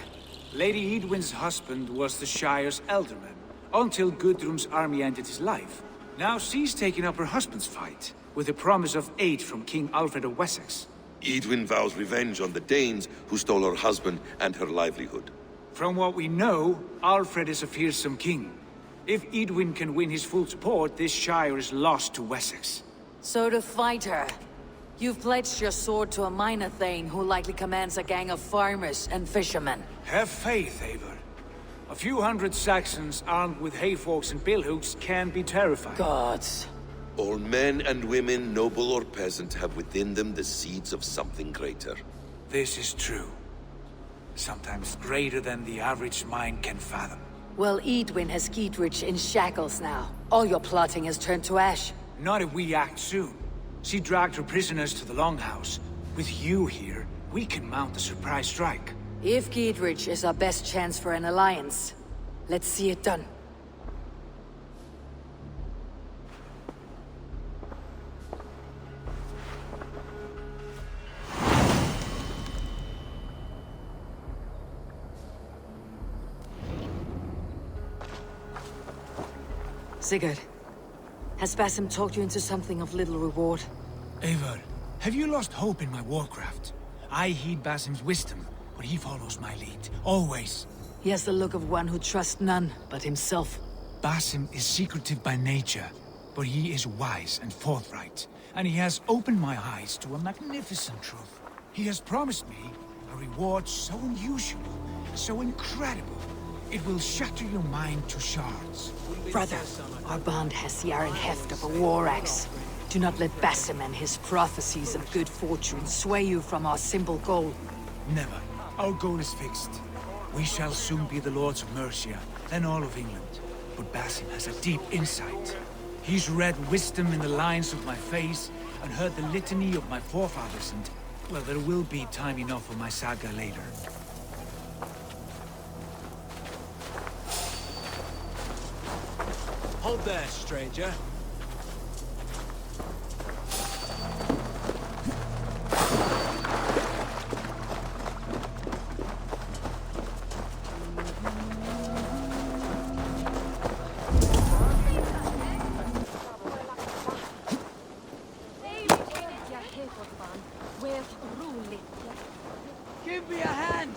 [SPEAKER 11] Lady Eadwyn's husband was the Shire's elderman, until Gudrun's army ended his life. Now she's taking up her husband's fight, with the promise of aid from King Alfred of Wessex.
[SPEAKER 12] Eadwyn vows revenge on the Danes who stole her husband and her livelihood.
[SPEAKER 11] From what we know, Alfred is a fearsome king. If Eadwyn can win his full support, this Shire is lost to Wessex.
[SPEAKER 2] So to fight her, you've pledged your sword to a minor thane who likely commands a gang of farmers and fishermen.
[SPEAKER 11] Have faith, Eivor. A few hundred Saxons armed with hayforks and billhooks can be terrifying.
[SPEAKER 2] Gods.
[SPEAKER 12] All men and women, noble or peasant, have within them the seeds of something greater.
[SPEAKER 11] This is true. Sometimes greater than the average mind can fathom.
[SPEAKER 2] Well, Eadwyn has Giedrich in shackles now. All your plotting has turned to ash.
[SPEAKER 11] Not if we act soon. She dragged her prisoners to the Longhouse. With you here, we can mount a surprise strike.
[SPEAKER 2] If Giedrich is our best chance for an alliance, let's see it done. Sigurd, has Basim talked you into something of little reward?
[SPEAKER 11] Eivor, have you lost hope in my warcraft? I heed Basim's wisdom, but he follows my lead, always.
[SPEAKER 2] He has the look of one who trusts none but himself.
[SPEAKER 11] Basim is secretive by nature, but he is wise and forthright, and he has opened my eyes to a magnificent truth. He has promised me a reward so unusual, so incredible, it will shatter your mind to shards.
[SPEAKER 2] Brother, our bond has the iron heft of a war axe. Do not let Basim and his prophecies of good fortune sway you from our simple goal.
[SPEAKER 11] Never. Our goal is fixed. We shall soon be the lords of Mercia, then all of England. But Basim has a deep insight. He's read wisdom in the lines of my face, and heard the litany of my forefathers, and, well, there will be time enough for my saga later.
[SPEAKER 15] Hold there, stranger.
[SPEAKER 1] Give me a hand!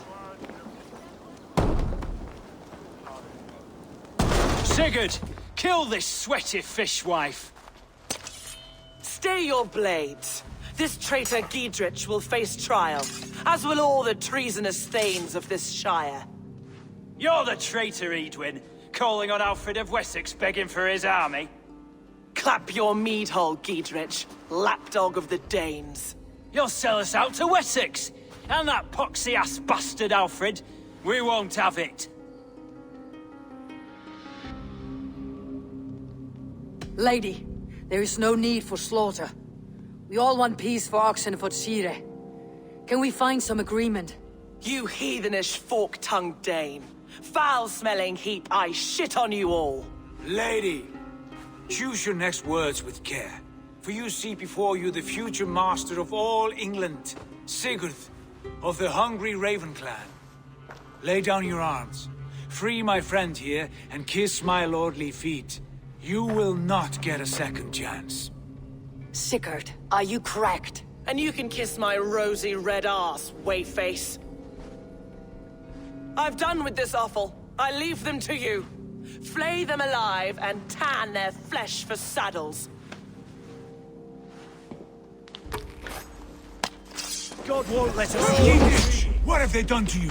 [SPEAKER 15] Sigurd! Kill this sweaty fishwife!
[SPEAKER 16] Stay your blades. This traitor Giedrich will face trial, as will all the treasonous thanes of this shire.
[SPEAKER 15] You're the traitor, Eadwyn, calling on Alfred of Wessex begging for his army.
[SPEAKER 16] Clap your mead hole, Giedrich, lapdog of the Danes.
[SPEAKER 15] You'll sell us out to Wessex! And that poxy-ass bastard Alfred! We won't have it!
[SPEAKER 2] Lady, there is no need for slaughter. We all want peace for Oxenford. Can we find some agreement?
[SPEAKER 16] You heathenish fork-tongued Dane. Foul-smelling heap, I shit on you all.
[SPEAKER 11] Lady, choose your next words with care. For you see before you the future master of all England, Sigurd, of the hungry Raven clan. Lay down your arms. Free my friend here, and kiss my lordly feet. You will not get a second chance.
[SPEAKER 2] Sigurd, are you cracked?
[SPEAKER 16] And you can kiss my rosy red ass, wayface. I've done with this offal. I leave them to you. Flay them alive and tan their flesh for saddles.
[SPEAKER 13] God won't let us.
[SPEAKER 11] What have they done to you?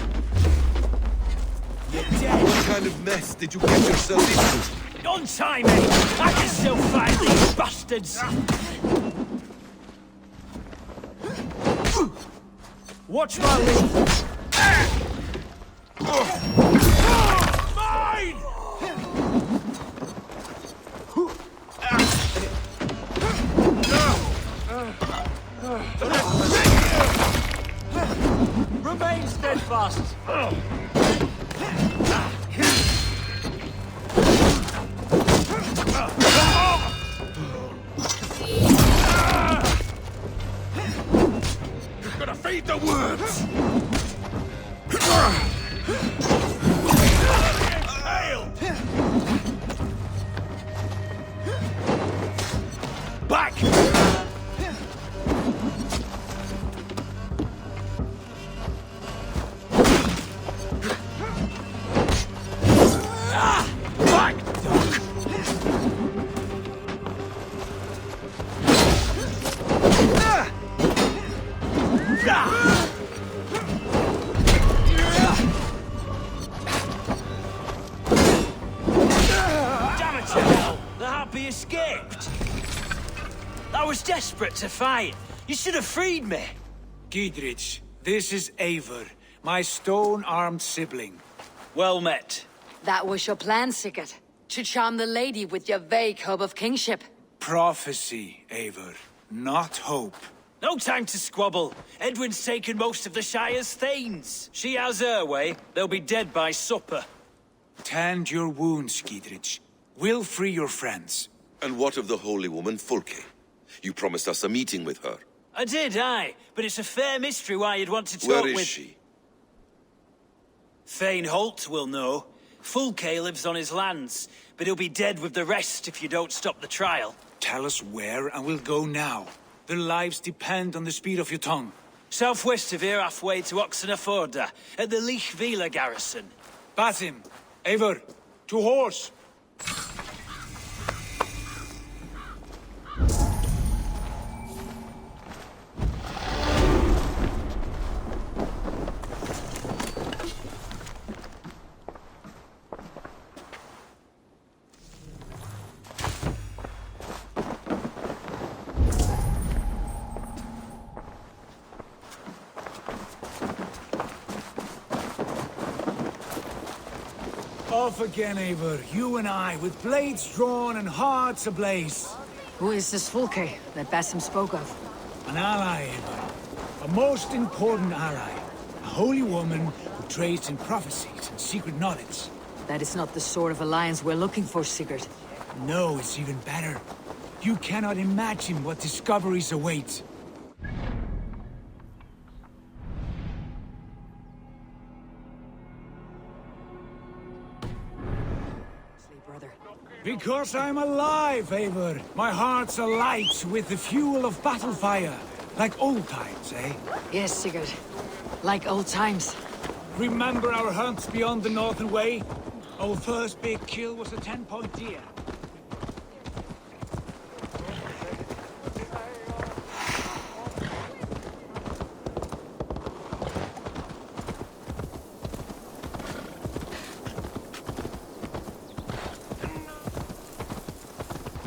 [SPEAKER 13] You're dead.
[SPEAKER 12] What kind of mess did you get yourself into?
[SPEAKER 15] Untie me! I can still fight these bastards!
[SPEAKER 13] Watch my lead.
[SPEAKER 15] Mine!
[SPEAKER 13] Remain steadfast.
[SPEAKER 12] You're gonna feed the worms!
[SPEAKER 15] Back! I was desperate to fight. You should have freed me.
[SPEAKER 11] Gidrich, this is Eivor, my stone-armed sibling.
[SPEAKER 15] Well met.
[SPEAKER 2] That was your plan, Sigurd. To charm the lady with your vague hope of kingship.
[SPEAKER 11] Prophecy, Eivor, not hope.
[SPEAKER 15] No time to squabble. Edwin's taken most of the Shire's thanes. She has her way. They'll be dead by supper.
[SPEAKER 11] Tend your wounds, Gidrich. We'll free your friends.
[SPEAKER 12] And what of the holy woman, Fulke? You promised us a meeting with her.
[SPEAKER 15] I did, aye. But it's a fair mystery why you'd want to talk
[SPEAKER 12] Where
[SPEAKER 15] with...
[SPEAKER 12] is she?
[SPEAKER 15] Thane Holt will know. Fulke lives on his lands, but he'll be dead with the rest if you don't stop the trial.
[SPEAKER 11] Tell us where, and we'll go now. Their lives depend on the speed of your tongue.
[SPEAKER 15] Southwest of here, halfway to Oxenford, at the Lichvila garrison.
[SPEAKER 11] Basim, Eivor, to horse! Off again, Eivor. You and I, with blades drawn and hearts ablaze.
[SPEAKER 2] Who is this Fulke that Basim spoke of?
[SPEAKER 11] An ally, Eivor. A most important ally. A holy woman who trades in prophecies and secret knowledge.
[SPEAKER 2] That is not the sort of alliance we're looking for, Sigurd.
[SPEAKER 11] No, it's even better. You cannot imagine what discoveries await. Because I'm alive, Eivor. My heart's alight with the fuel of battle fire. Like old times, eh?
[SPEAKER 2] Yes, Sigurd. Like old times.
[SPEAKER 11] Remember our hunts beyond the Northern Way? Our first big kill was a 10-point deer.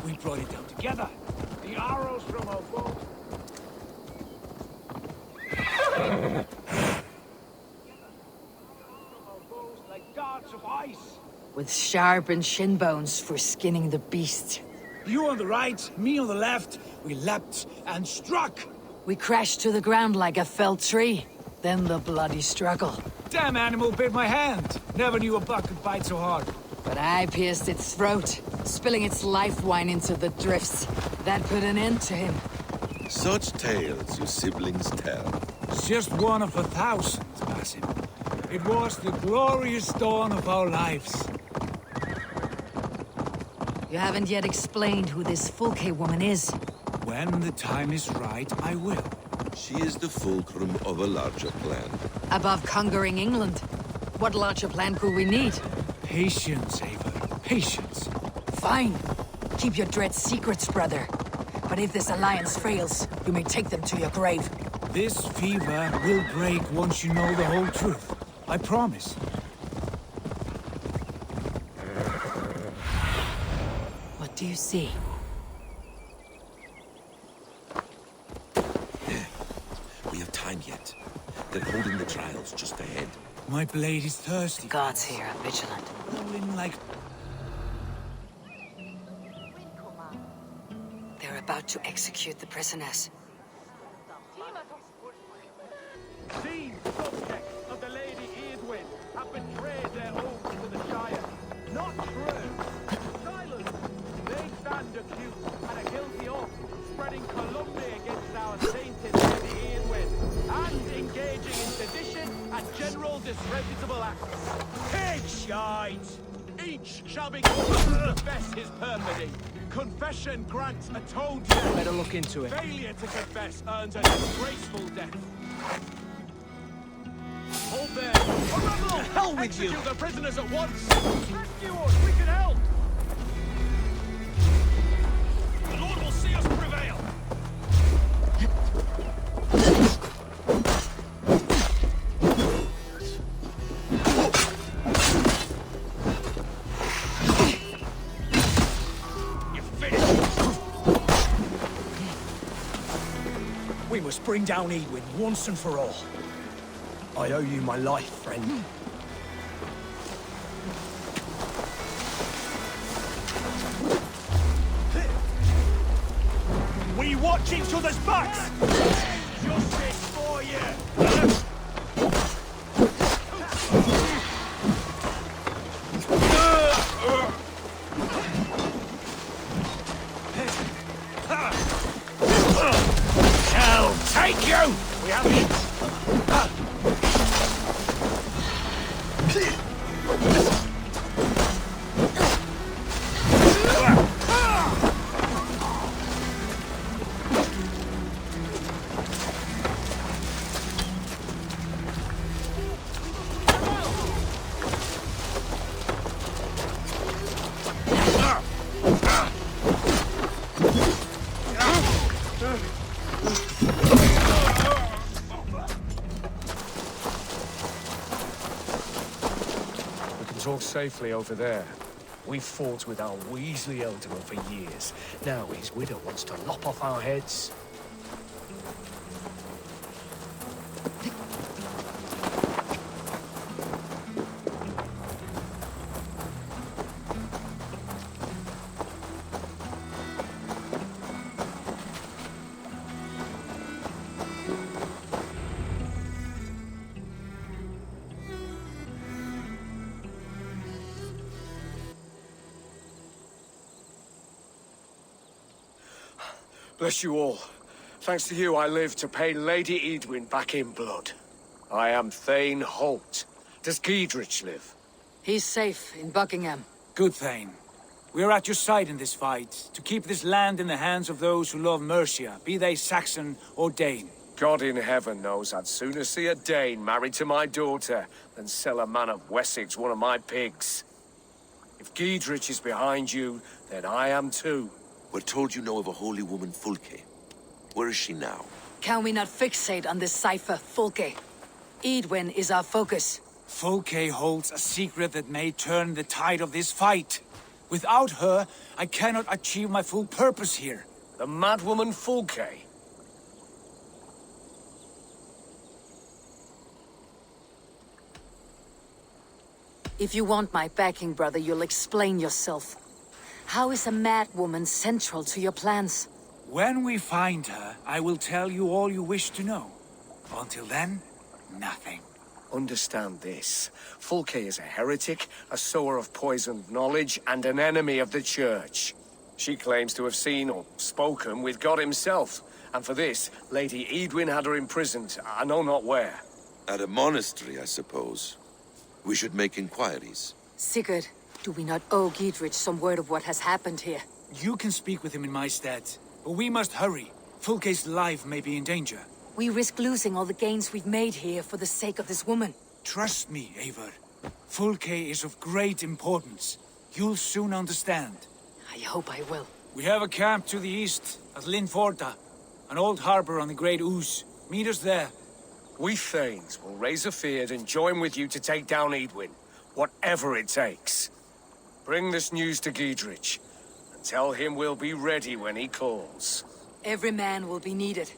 [SPEAKER 11] We brought it down together. The arrows from our bow. of ice.
[SPEAKER 2] With sharpened shin bones for skinning the beast.
[SPEAKER 11] You on the right, me on the left. We leapt and struck.
[SPEAKER 2] We crashed to the ground like a felled tree. Then the bloody struggle.
[SPEAKER 11] Damn animal bit my hand. Never knew a buck could bite so hard.
[SPEAKER 2] But I pierced its throat, spilling its life wine into the drifts. That put an end to him.
[SPEAKER 12] Such tales you siblings tell.
[SPEAKER 11] It's just one of 1,000, Basim. It was the glorious dawn of our lives.
[SPEAKER 2] You haven't yet explained who this Fulke woman is.
[SPEAKER 11] When the time is right, I will.
[SPEAKER 12] She is the fulcrum of a larger plan.
[SPEAKER 2] Above conquering England, what larger plan could we need?
[SPEAKER 11] Patience, Eivor. Patience.
[SPEAKER 2] Fine. Keep your dread secrets, brother. But if this alliance fails, you may take them to your grave.
[SPEAKER 11] This fever will break once you know the whole truth. I promise.
[SPEAKER 2] What do you see?
[SPEAKER 12] We have time yet. They're holding the trials just ahead.
[SPEAKER 11] My blade is thirsty.
[SPEAKER 2] The gods here are vigilant.
[SPEAKER 11] Rolling like...
[SPEAKER 2] They're about to execute the prisoners.
[SPEAKER 13] These subjects of the Lady Eadwyn have betrayed their oath to the Shire. Not true. Silence. They stand accused and are guilty of spreading calumny against our sainted Lady Eadwyn and engaging in sedition and general disreputable acts. Pig shite! Each shall be called to confess his perfidy. Confession grants atoned death. Better look into it. Failure to confess earns a disgraceful death. Hold there! A rebel!
[SPEAKER 15] To hell with
[SPEAKER 13] Execute
[SPEAKER 15] you!
[SPEAKER 13] the prisoners at once! Rescue us! We can help! The Lord will see us prevail!
[SPEAKER 15] We must bring down Eadwyn once and for all. I owe you my life, friend.
[SPEAKER 13] We watch each other's backs! Justice for you!
[SPEAKER 15] Hell, take you!
[SPEAKER 13] We have it!
[SPEAKER 17] Talk safely over there. We fought with our Weasley Elder for years. Now his widow wants to lop off our heads.
[SPEAKER 13] Bless you all. Thanks to you, I live to pay Lady Eadwyn back in blood. I am Thane Holt. Does Giedrich live?
[SPEAKER 2] He's safe in Buckingham.
[SPEAKER 11] Good, Thane. We are at your side in this fight, to keep this land in the hands of those who love Mercia, be they Saxon or Dane.
[SPEAKER 13] God in heaven knows I'd sooner see a Dane married to my daughter than sell a man of Wessex one of my pigs. If Giedrich is behind you, then I am too.
[SPEAKER 12] We're told you know of a holy woman, Fulke. Where is she now?
[SPEAKER 2] Can we not fixate on this cipher, Fulke? Eadwyn is our focus.
[SPEAKER 11] Fulke holds a secret that may turn the tide of this fight. Without her, I cannot achieve my full purpose here.
[SPEAKER 13] The madwoman Fulke?
[SPEAKER 2] If you want my backing, brother, you'll explain yourself. How is a mad woman central to your plans?
[SPEAKER 18] When we find her, I will tell you all you wish to know. Until then, nothing.
[SPEAKER 17] Understand this. Fulke is a heretic, a sower of poisoned knowledge, and an enemy of the Church. She claims to have seen or spoken with God himself, and for this, Lady Edwin had her imprisoned, I know not where.
[SPEAKER 12] At a monastery, I suppose. We should make inquiries.
[SPEAKER 2] Sigurd, do we not owe Giedrich some word of what has happened here?
[SPEAKER 18] You can speak with him in my stead, but we must hurry. Fulke's life may be in danger.
[SPEAKER 2] We risk losing all the gains we've made here for the sake of this woman.
[SPEAKER 18] Trust me, Eivor. Fulke is of great importance. You'll soon understand.
[SPEAKER 2] I hope I will.
[SPEAKER 18] We have a camp to the east, at Linforta. An old harbor on the Great Ouse. Meet us there.
[SPEAKER 17] We Thanes will raise a feard and join with you to take down Edwin, whatever it takes. Bring this news to Giedrich, and tell him we'll be ready when he calls.
[SPEAKER 2] Every man will be needed.